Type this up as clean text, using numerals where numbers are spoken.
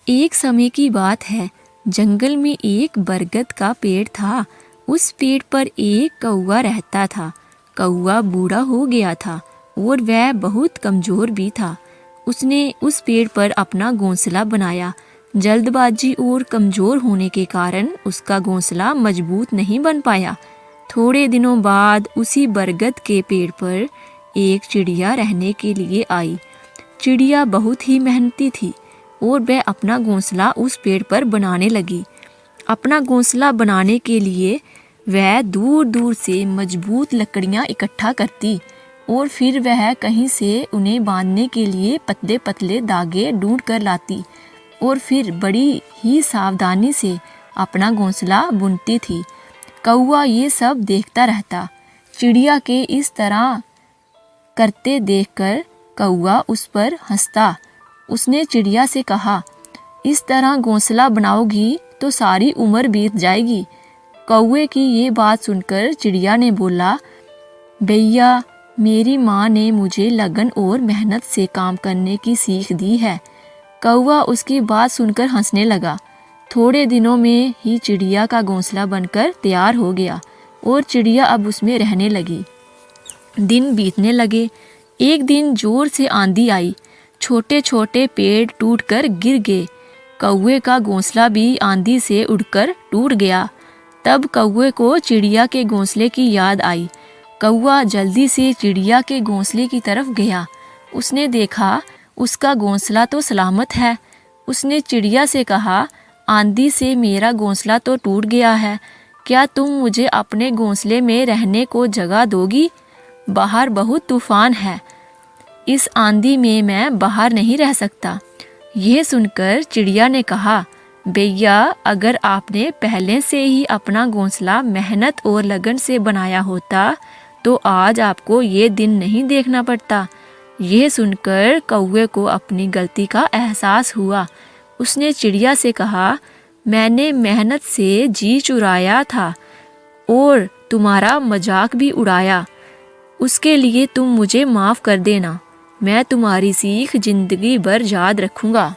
एक समय की बात है, जंगल में एक बरगद का पेड़ था। उस पेड़ पर एक कौवा रहता था। कौवा बूढ़ा हो गया था और वह बहुत कमजोर भी था। उसने उस पेड़ पर अपना घोंसला बनाया। जल्दबाजी और कमजोर होने के कारण उसका घोंसला मजबूत नहीं बन पाया। थोड़े दिनों बाद उसी बरगद के पेड़ पर एक चिड़िया रहने के लिए आई। चिड़िया बहुत ही मेहनती थी और वह अपना घोंसला उस पेड़ पर बनाने लगी। अपना घोंसला बनाने के लिए वह दूर दूर से मजबूत लकड़ियां इकट्ठा करती और फिर वह कहीं से उन्हें बांधने के लिए पतले पतले धागे ढूंढ कर लाती और फिर बड़ी ही सावधानी से अपना घोंसला बुनती थी। कौवा ये सब देखता रहता। चिड़िया के इस तरह करते देखकर कौवा उस पर हंसता। उसने चिड़िया से कहा, इस तरह घोंसला बनाओगी तो सारी उम्र बीत जाएगी। कौवे की ये बात सुनकर चिड़िया ने बोला, भैया, मेरी माँ ने मुझे लगन और मेहनत से काम करने की सीख दी है। कौवा उसकी बात सुनकर हंसने लगा। थोड़े दिनों में ही चिड़िया का घोंसला बनकर तैयार हो गया और चिड़िया अब उसमें रहने लगी। दिन बीतने लगे। एक दिन जोर से आंधी आई। छोटे छोटे पेड़ टूटकर गिर गए। कौवे का घोंसला भी आंधी से उड़कर टूट गया। तब कौवे को चिड़िया के घोंसले की याद आई। कौवा जल्दी से चिड़िया के घोंसले की तरफ गया। उसने देखा उसका घोंसला तो सलामत है। उसने चिड़िया से कहा, आंधी से मेरा घोंसला तो टूट गया है, क्या तुम मुझे अपने घोंसले में रहने को जगह दोगी? बाहर बहुत तूफान है, इस आंधी में मैं बाहर नहीं रह सकता। यह सुनकर चिड़िया ने कहा, भैया, अगर आपने पहले से ही अपना घोंसला मेहनत और लगन से बनाया होता तो आज आपको ये दिन नहीं देखना पड़ता। यह सुनकर कौवे को अपनी गलती का एहसास हुआ। उसने चिड़िया से कहा, मैंने मेहनत से जी चुराया था और तुम्हारा मजाक भी उड़ाया। उसके लिए तुम मुझे माफ़ कर देना। मैं तुम्हारी सीख जिंदगी भर याद रखूंगा।